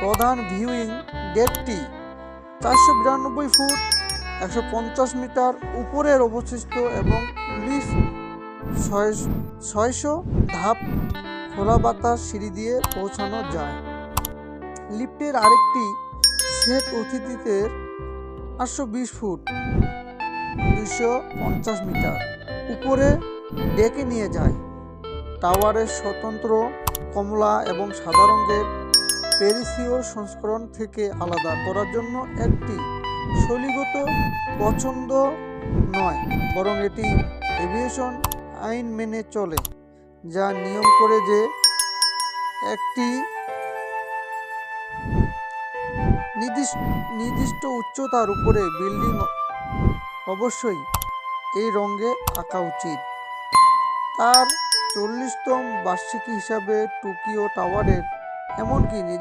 প্রধান viewing ডেকটি 492 foot 150 metre উপরের অবস্থিত এবং লিফট 600 ধাপ খোলা বাতাস সিঁড়ি দিয়ে পৌঁছানো যায়। লিফটের আরেকটি সেট অতিথিদের 820 ফুট 250 মিটার উপরে ডেকে নিয়ে যায়। টাওয়ারের স্বতন্ত্র কমলা এবং সাদা রঙের প্যারিসীয় সংস্করণ থেকে আলাদা করার জন্য একটি শৈলীগত পছন্দ নয়, বরং এটি এভিয়েশন আইন মেনে চলে, যা নিয়ম করে যে একটি নির্দিষ্ট উচ্চতার উপরে বিল্ডিং অবশ্যই এই রঙে আঁকা উচিত। তার 40তম বার্ষিকী হিসাবে টোকিও টাওয়ারের এমনকি